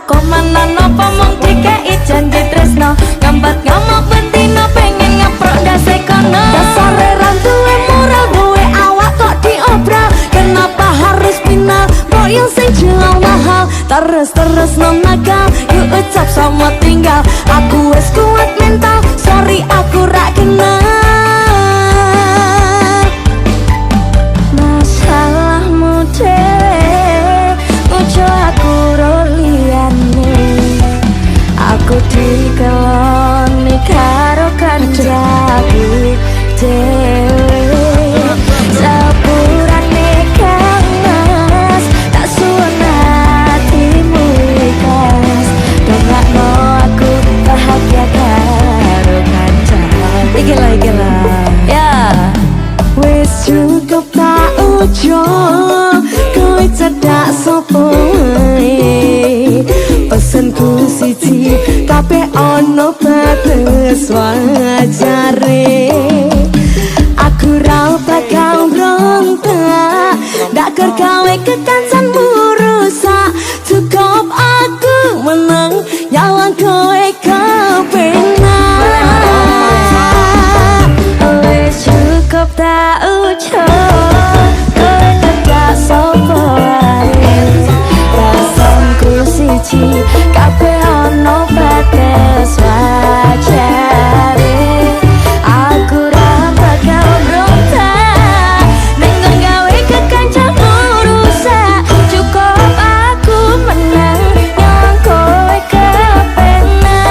komanan apa mung dikei janji tresno ngambat ngamuk bentino pengen ngeprok dase kono dasare rantuwe moral duwe awak kok diobral kenapa harus final kok yang sing jual mahal terus non nakal yuk ucap sama tinggal aku wes kuat mental sorry aku rak kenal masalahmu deh ojo aku roliane aku dikeloni karo kancaku dewe sepurane kangas tak suwun hatimu ikhlas dongakno aku bahagia karo kancaku iki lah ya wis cukup tak ujo kowe cedak sopo pesenku siji kabeh ono bates wajare aku ra bakal brontak ndak ker gawe kekancanmu rusak cukup aku menang nyawang kowe kepenak wis cukup tak ujo kowe cedak sopo pesenku siji kabeh ono bates wajare aku ra bakal brontak ning gawe kekancamu rusak cukup aku menang yang kowe kepenak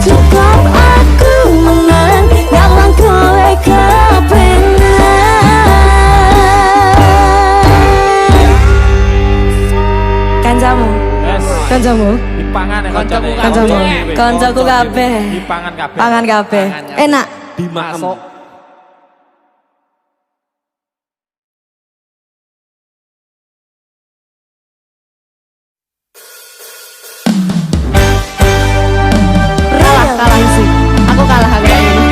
cukup aku menang yang kowe kepenak kancamu kancamu kancaku kabeh pangan kabeh enak dimasuk kalah sih aku kalah agak ini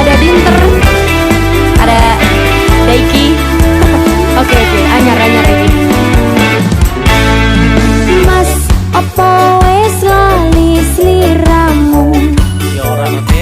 ada Dinter ada Daiki oke anyar ini Mas apa wes lali sliramu ya ora nanti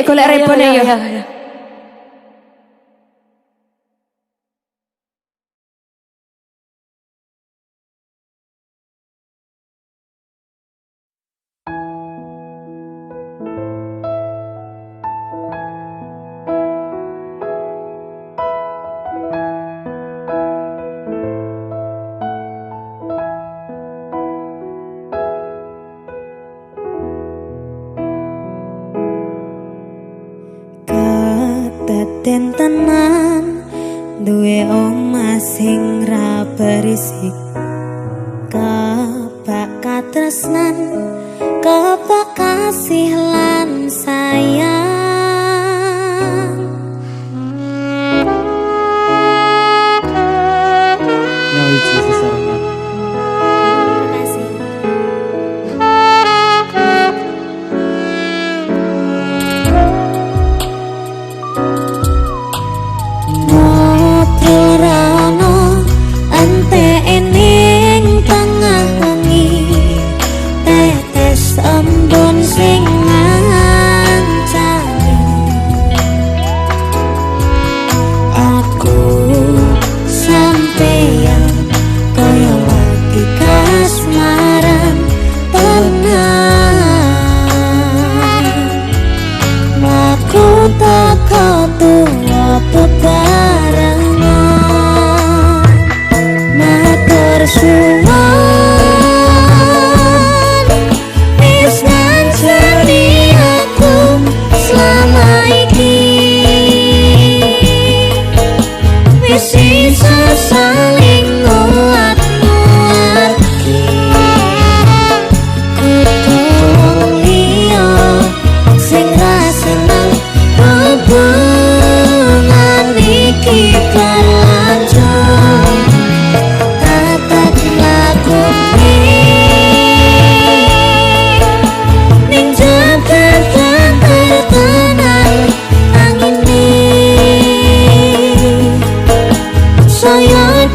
golek repone ya. Kedaden tenan duwe omah sing ra berisik, kebak katresnan, kebak kasih lan sayang. Nyawiji sesarengan. Saya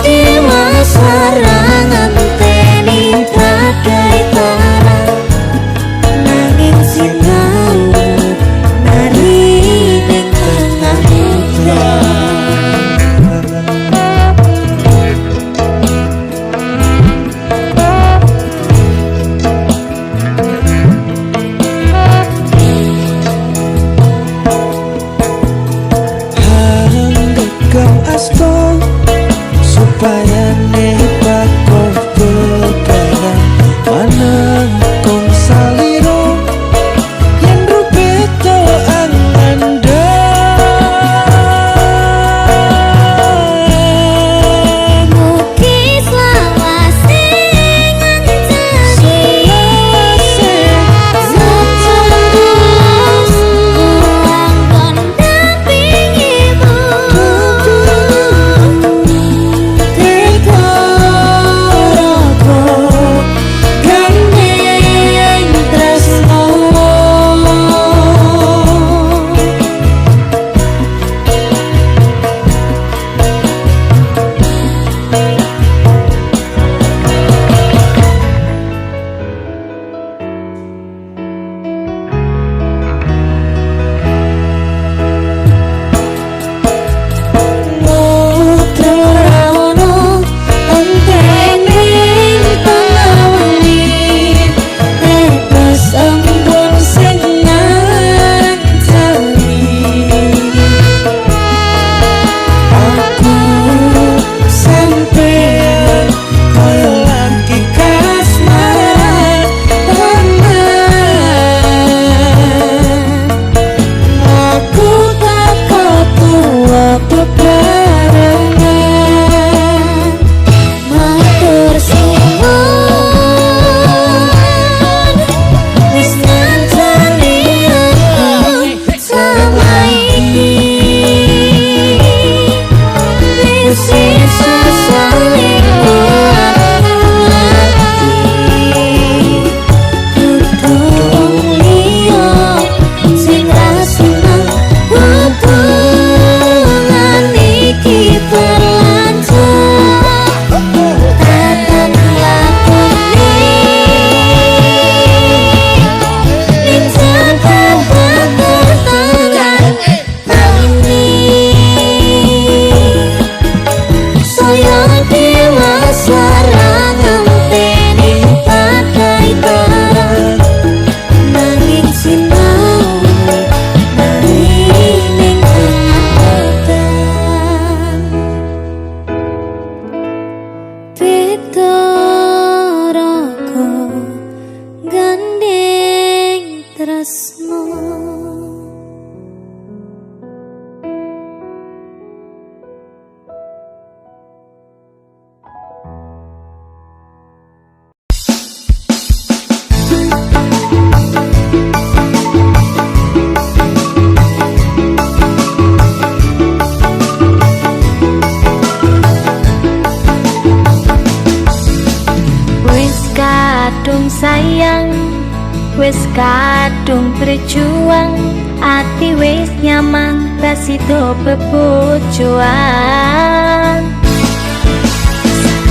berjuang, ati wis nyaman, rasido bebojoan.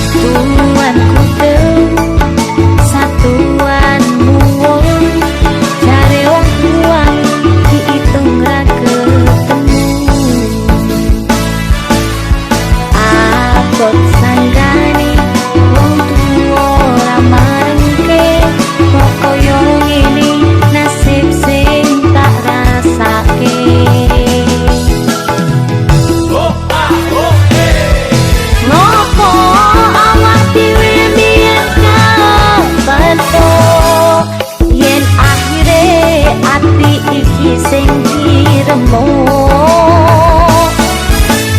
Tuanku telu, satuan muwung, cari wong tuang, diitung ra ketemu. Abot sanggani, wong tuwa ora marengke, kok koyo ngene nasib sing tak rasake. Ngopo awak dhewe mbiyen kepeto, yen akhire ati iki sing diremuk.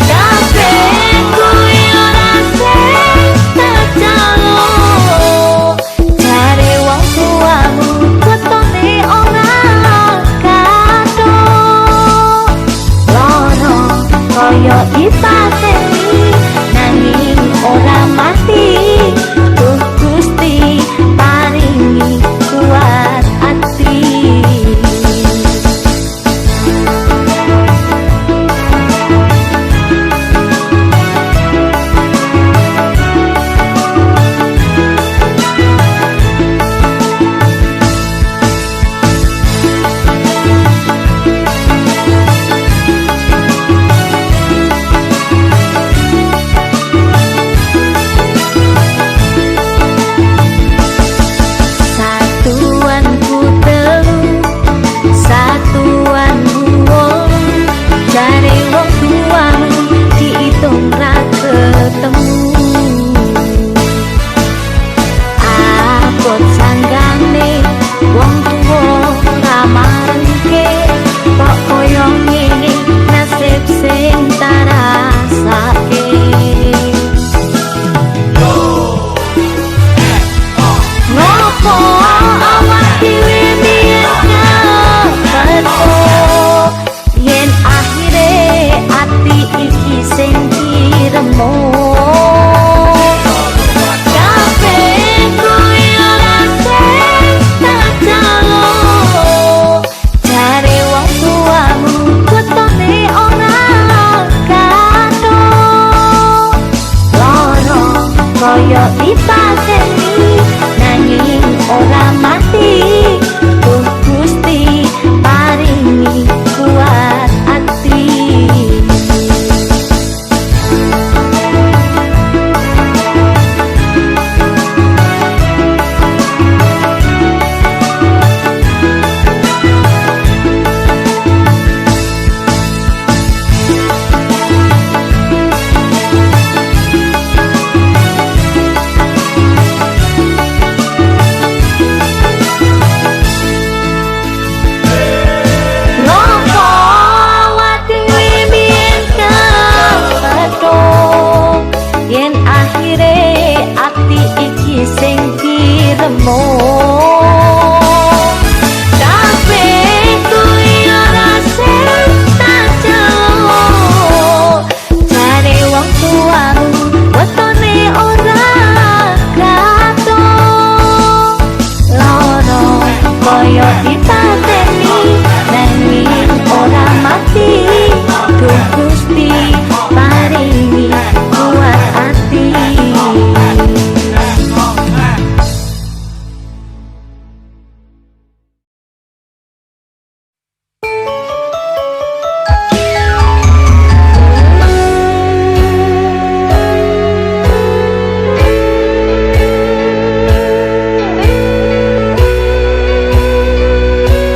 Kabeh kuwi ora sing tak jaluk, jare wong tuamu wetone ora kathok. Loro kaya dipateni nanging ora mati, Duh Gusti paringi kuat ati. Satuanku telu, satuanmu wong, jare wong tuamu diitung ra ketemu. Abot sanggane wong tuwa ra marengke, kok koyo ngene nasib sing tak rasake. Ngopo awak dhewe mbiyen kepeto, yen akhire ati iki sing diremuk. Kabeh kuwi ora sing tak jaluk, jare wong tuamu wetone ora kathok. Loro kaya dipateni nanging ora mati, Duh Gusti paringi kuat ati. Ngopo awak dhewe mbiyen kepeto, yen akhire ati iki sing diremuk. Kabeh kuwi ora sing tak jaluk, jare wong tuamu wetone ora kathok. Loro kaya dipateni nanging ora mati, Duh Gusti paringi kuat ati.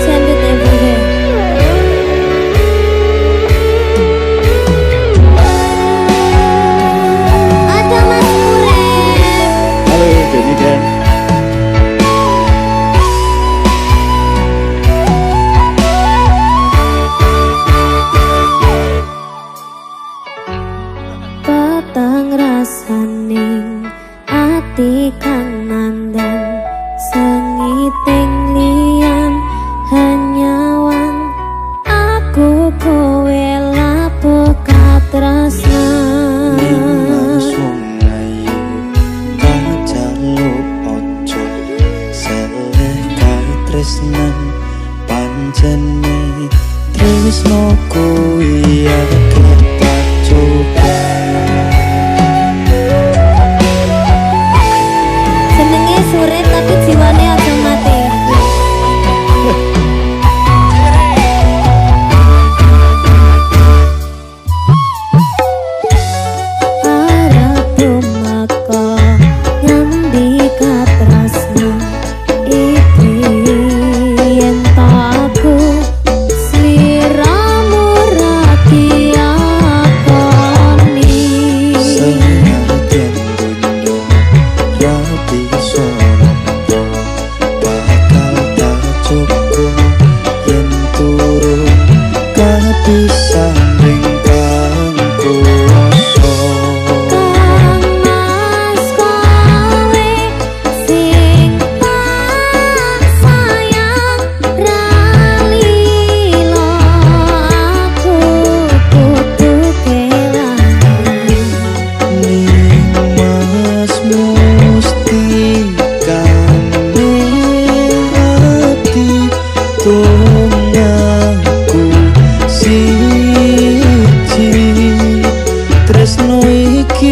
Send it everywhere. Ada Mas Urep. Halo Denny Dan. Peteng rasaning ati kang nandang, sengiting liyan hanyawan, aku kowe lapo katresnan. Nimas wong ayu kajaluk ojo seleh kae tresnan panjenengan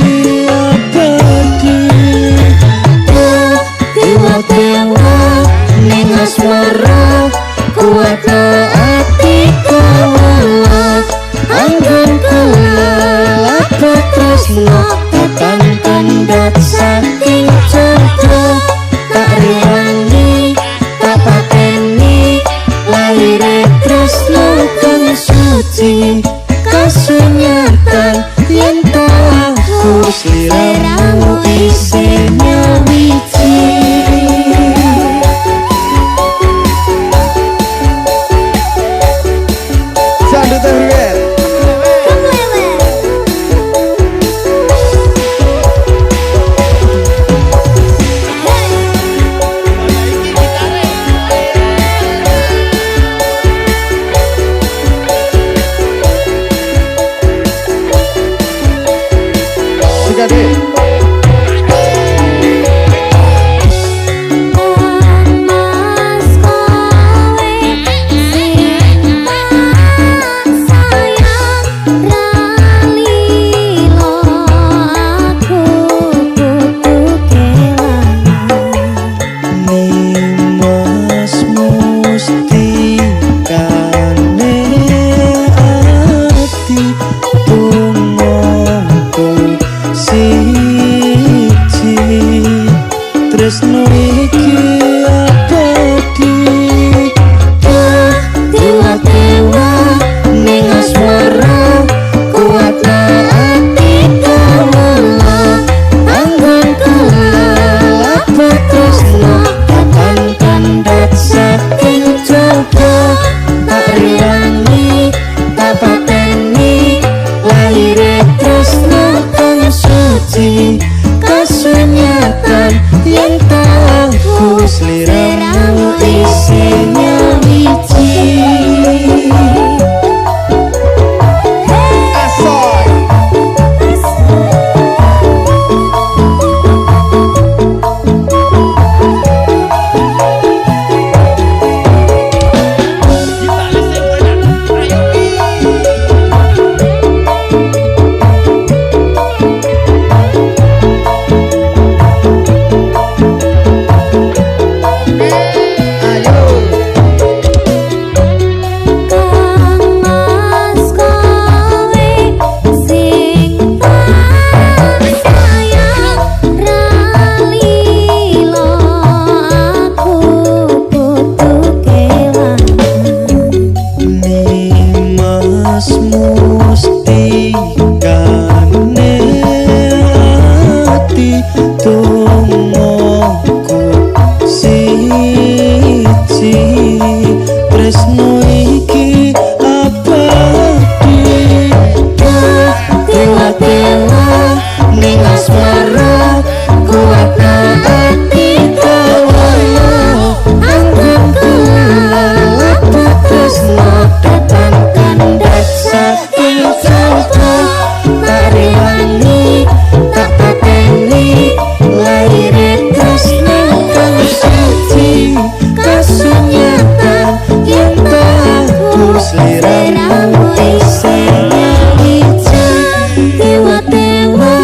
iki abadi. Dewa-dewa ning asmara kuatna ati kawula anggun kelap tresno tekan kandat saking jodo tak rewangi tak pateni lahire tresno kang suci kasunyatan yen tahu sliramu isine wiji. Sandut everywhere. Tiga deh. Mas kowe sing tak sayang ralilo aku kudu kelangan Nimas mustikane ati tumongko siji tresno iki abadi. Dewa-dewa ning asmara kuatna ati kawula anggun kelap tresno tekan kandat saking jodo tak rewangi tak pateni lahire tresno kang suci kasunyatan yen tahu sliramu isine wiji. Asoy. Mas kowe sing tak sayang ralilo aku kudu kelangan Nimas mustikane ati tumongko siji tresno iki abadi. Dewa-dewa ning asmara kuatna ati kawula anggun kelap tresno tekan kandat saking jodo tak rewangi tak pateni lahire tresno kang suci kasunyatan yen tahu sliramu isine wiji. Dewa-dewa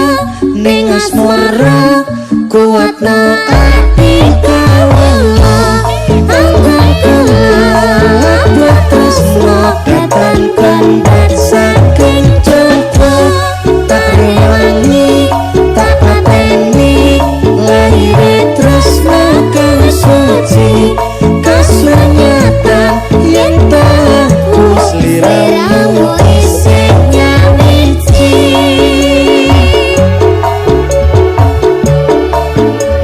ning asmara kuatna ati kawula anggun kelap tresno tekan kandat saking jodo tak rewangi tak pateni lahire tresno kang suci kasunyatan yen tahu sliramu isine wiji.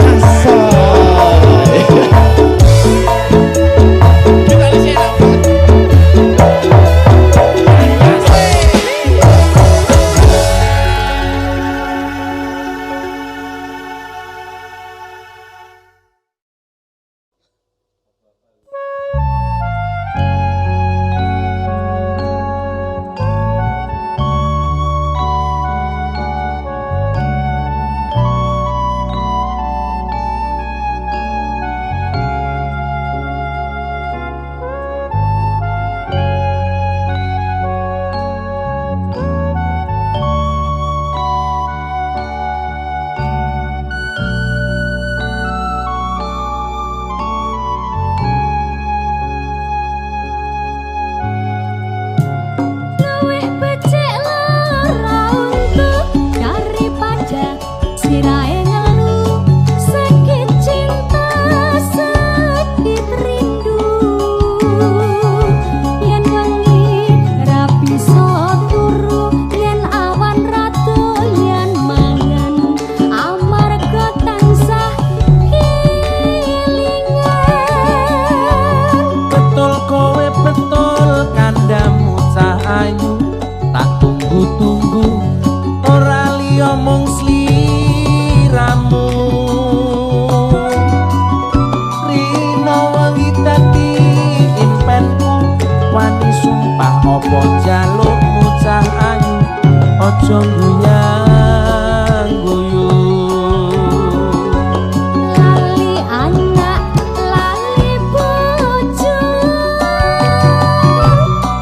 Asoy. aja guyang guyung. Lali anak lali bojo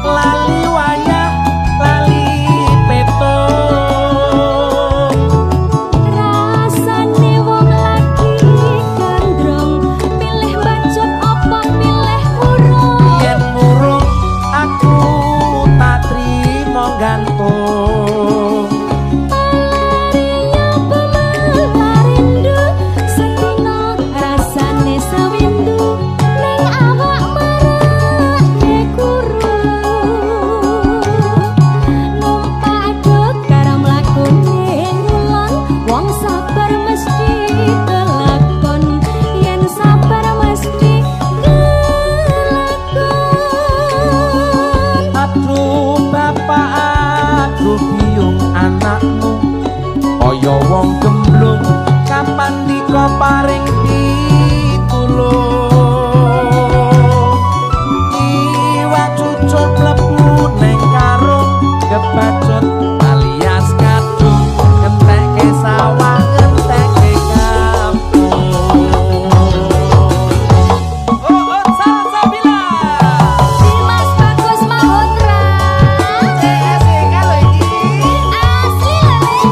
Lali wayah lali peto. rasane wong lagi gandrong pilih bacot apa pilih urung Yen murung aku tak trimo gantung. Palarinya pemelarindu sedina rasane sawindu ning awak marane guru numpak adut karo mlakune ngulon wong sabar mesti kelakon yen sabar mesti kelakon Aduh bapak aduh biung anakmu kaya wong gemblung kapan dika paring pitulung. Iwak cucuk mlebu neng karung kebacut alias kadung ngentekke sawah ngentekke kampung. Oh salsabila Dimas Bagus Mahendra CSE kalau iki asli lele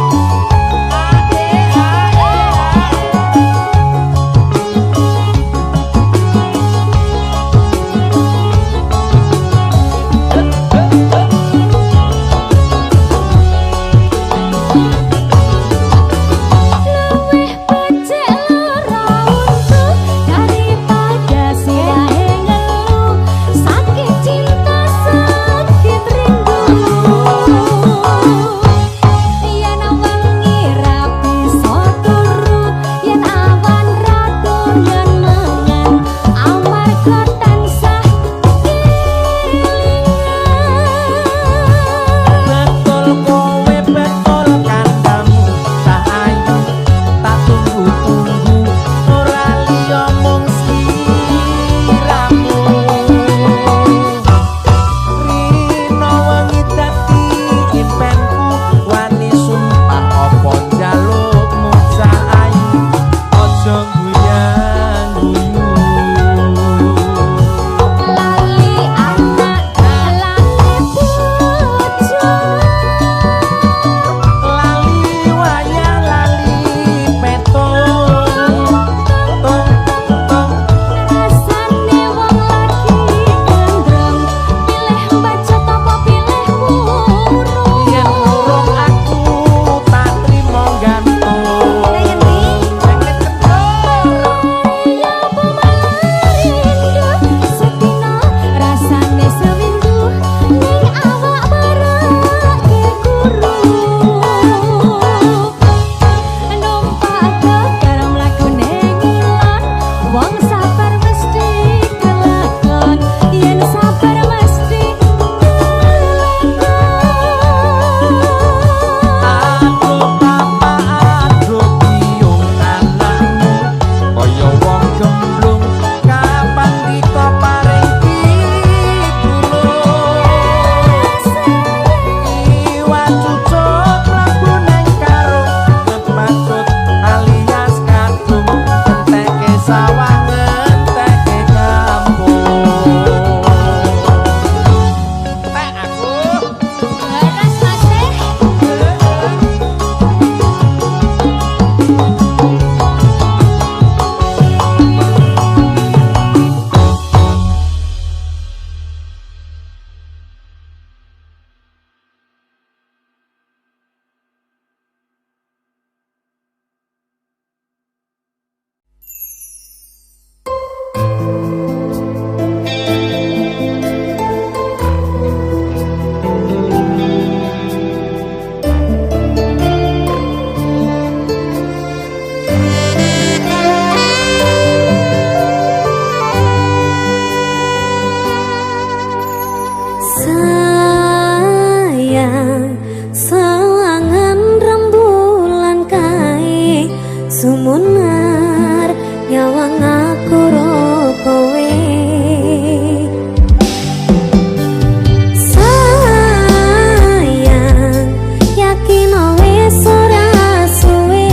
Ngono wis ora suwe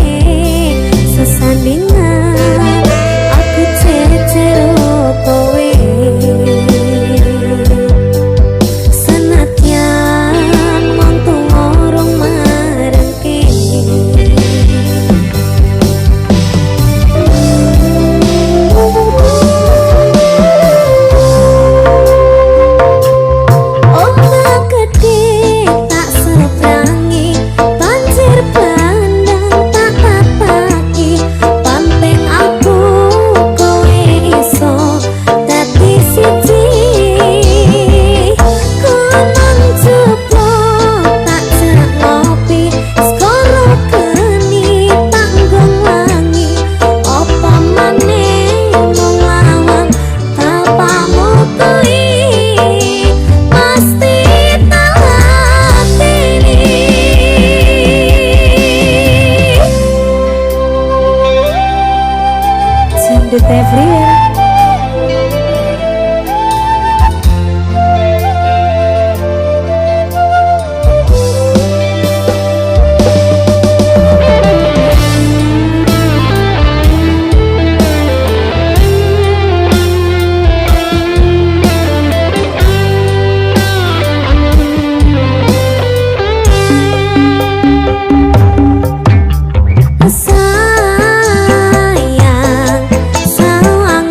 sesandingan aku cecero kowe senadyan montung orong marengke Ombak gede tak seberangi banjir bandang tak tapaki pamping aku kowe iso dadi siji konon jeblok tak jak ngopi skoro geni panggung wangi apa maneh mung lawang tapamu kuwi pasti tak latini Cendut everywhere sayang sawang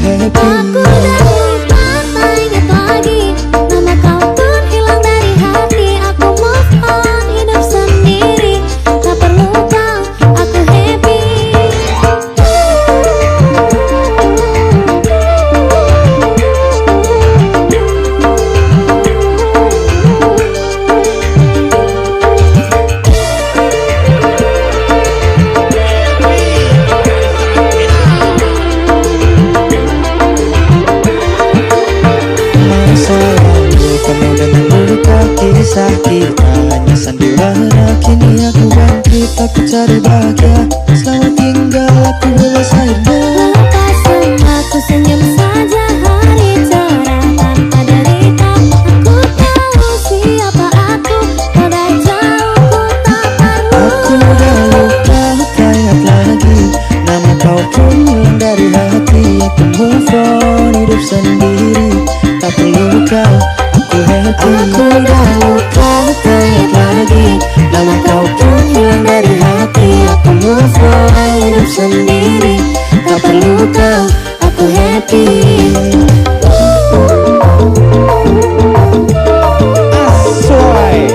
happy. Aku udah lupa, tak ingat lagi. Nama kau pun hilang dari hati. Aku move on, hidup sendiri. Tak perlu kau, aku happy. Masa lalu penuh dengan luka, kisah kita hanya sandiwara. Kini aku bangkit, aku cari bahagia. Selamat tinggal, aku bebas akhirnya. Lepas semua, aku senyum saja. Hari cerah tanpa derita. Aku tahu siapa aku. Kau dah jauh, ku tak perlu. Aku udah lupa, tak ingat lagi. Nama kau pun hilang dari hati. Aku move on, hidup sendiri. Tak perlu kau, aku happy. Aku udah lupa, tak ingat lagi. Nama kau pun hilang dari hati. Aku move on, hidup sendiri. Tak perlu kau, aku happy. Asoy.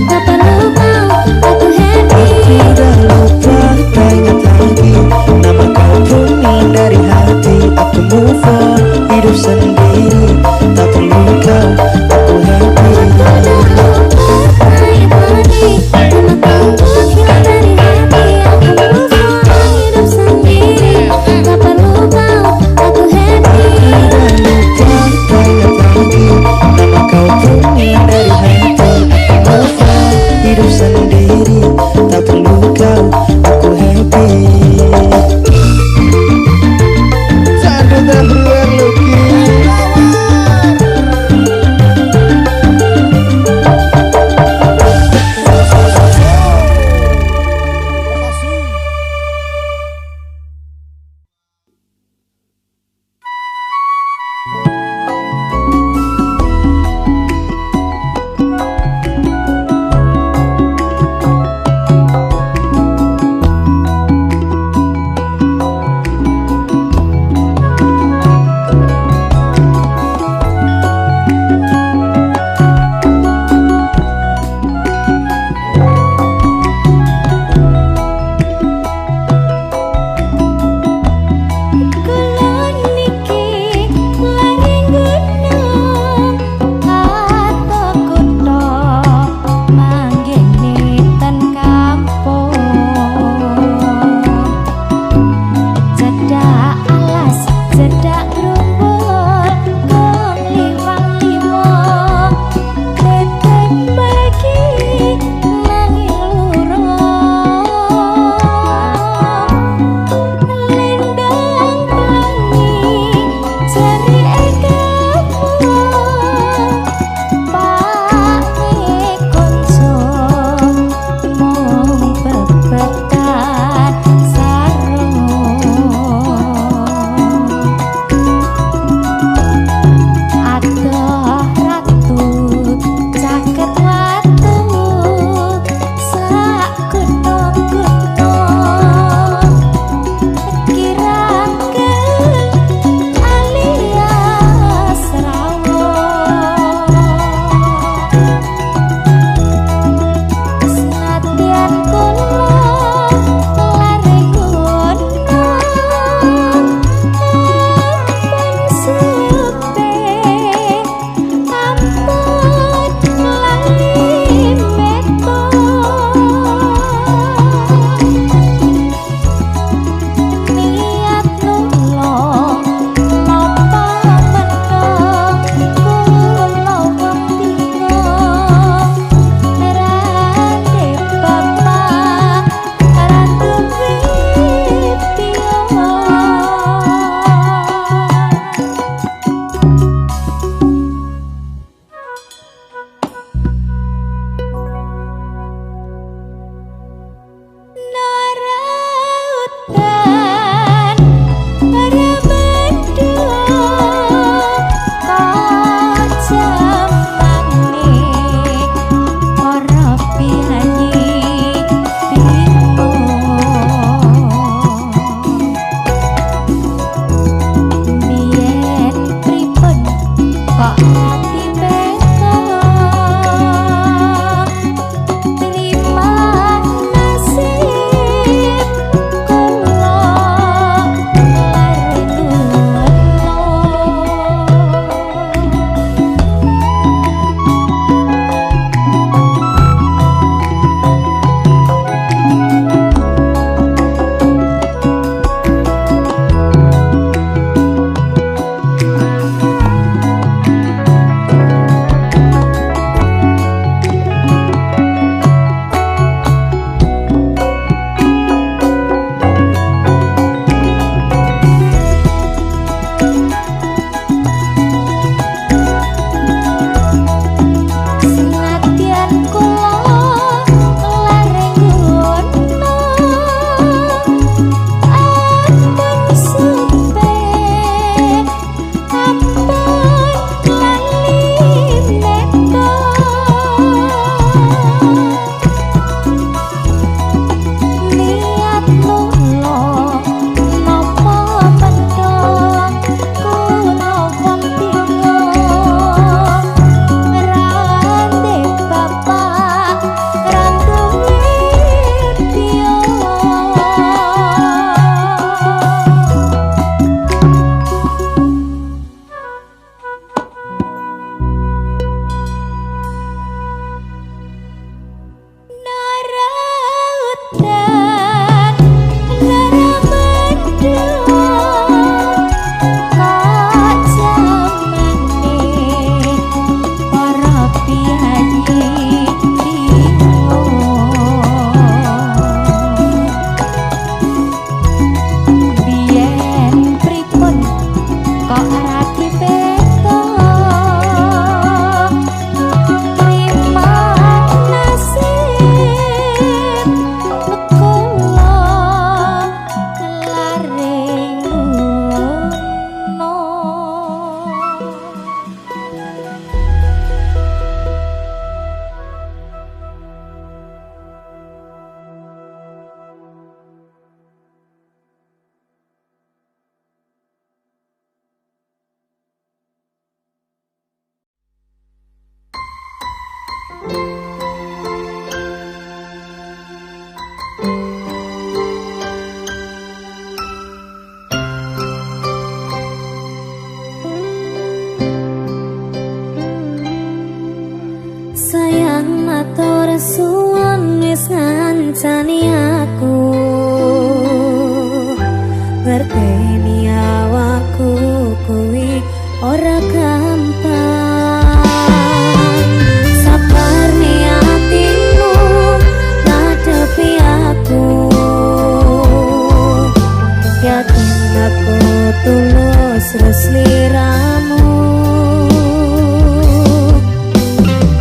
Tak perlu kau, wis ngancani aku, ngerteni awakku kuwi ora gampang. Sabar niatimu ngadepi aku, yakin aku tulus sliramu.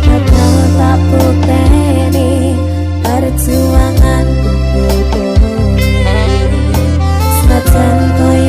Bakal tak bukeni perjuanganku kowe, senajan kowe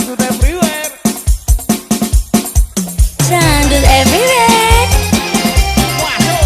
Dangdut everywhere. Dangdut everywhere. Waduh.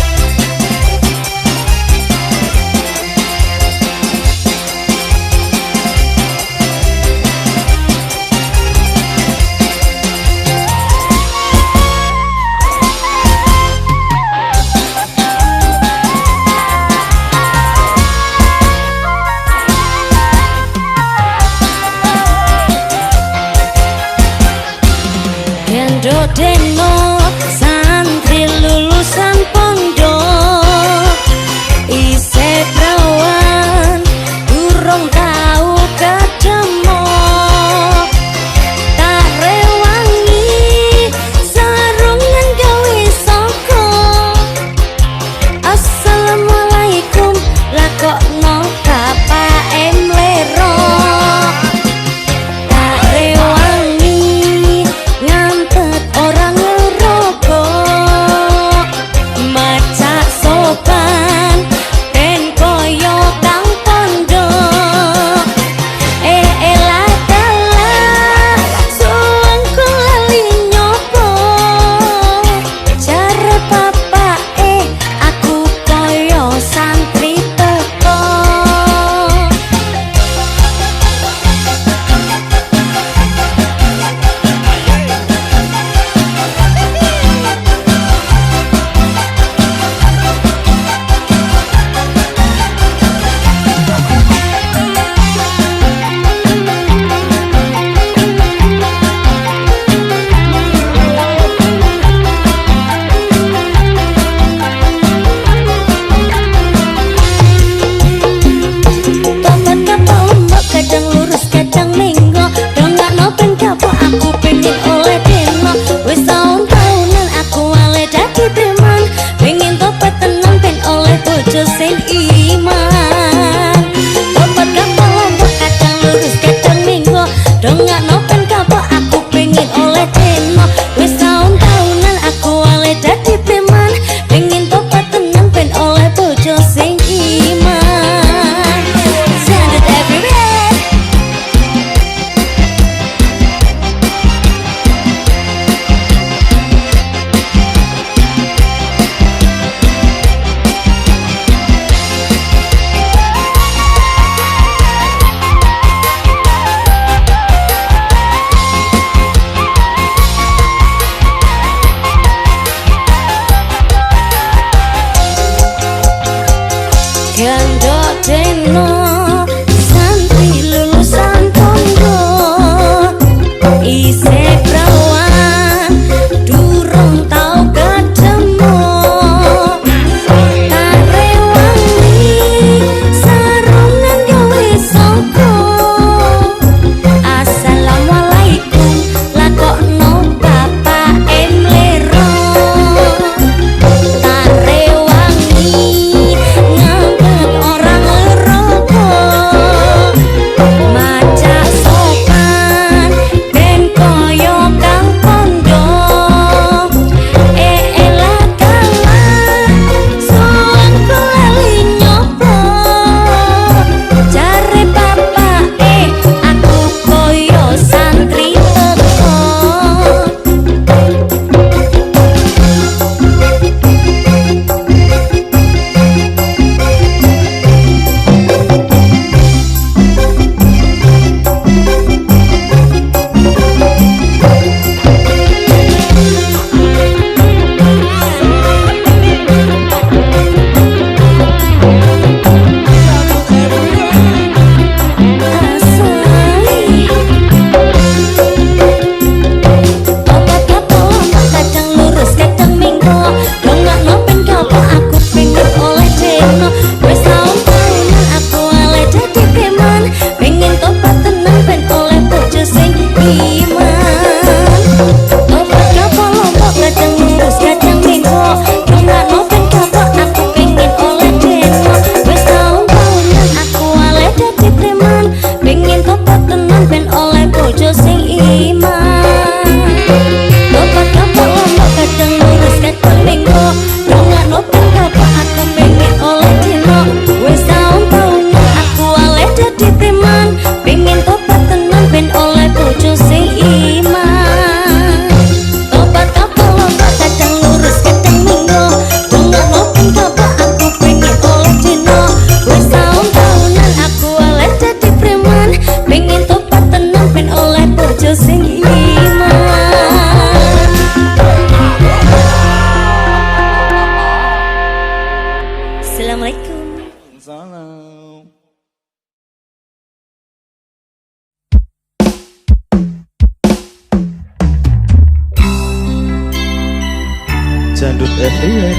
Jandut everywhere.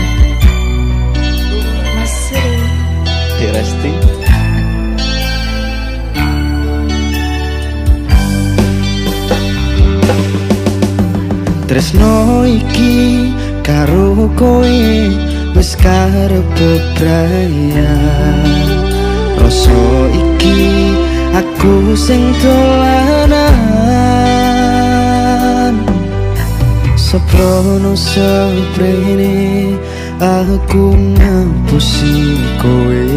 Masri Di resting. Tresno iki karo kowe wis karep bebrayan. Rasa iki aku sing dolanan. Seprono seprene aku ngapusi kowe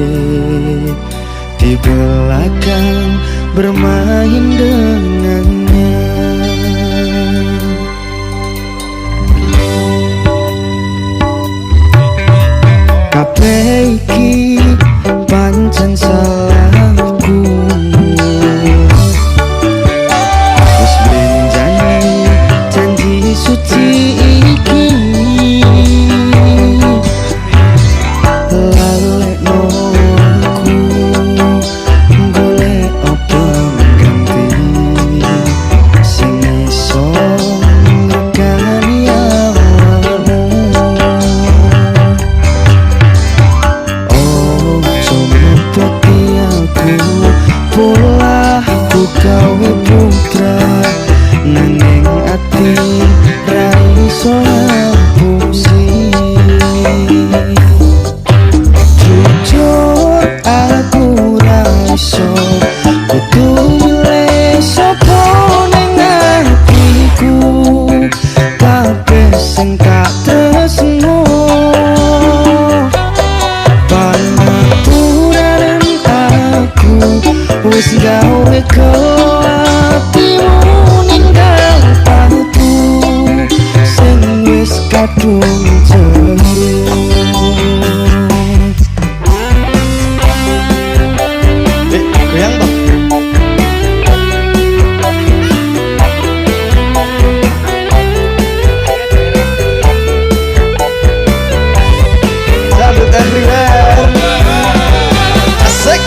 di belakang bermain dengannya. Kabeh iki pancen salahku. Wis benjani janji suci iki lalekno aku golek apa ganti sing iso ngregani awakmu. Pola ku gawe putra nanging ati ra iso ngapusi. Jujur aku ra iso kudu milih sapa ning atiku. Kabeh sing tak tresno pangaturan aku wis gawe atimu ninggal patu sing wis kadung jero. Goyang toh. Jandut everywhere. Asik.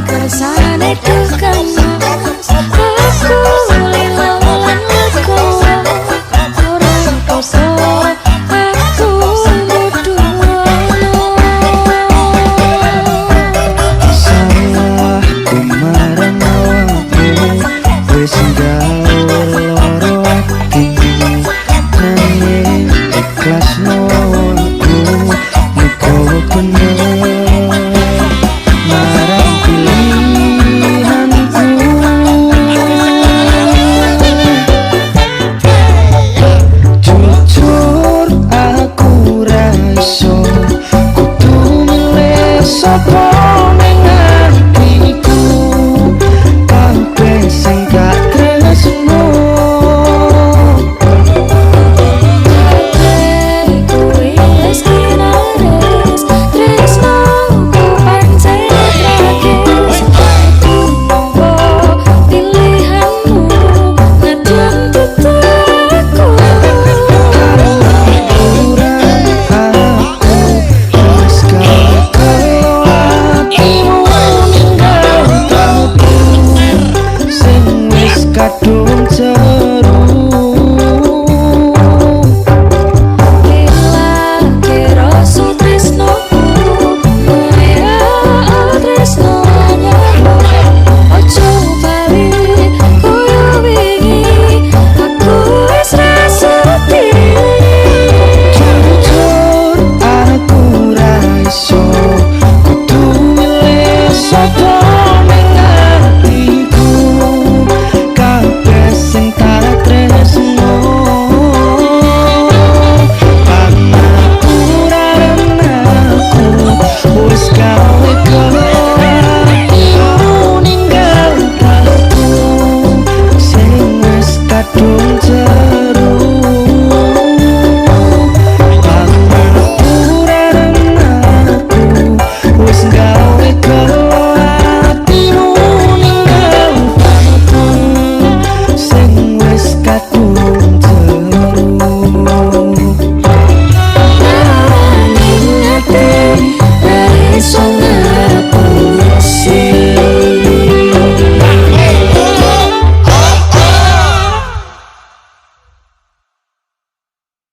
kersane tukang aku lilang aku orang koso aku Salah ku marang awakmu wis gawe loro atimu nanging ikhlasno aku muga bener marang pilihanku. Jujur aku ra iso kudu milih sapa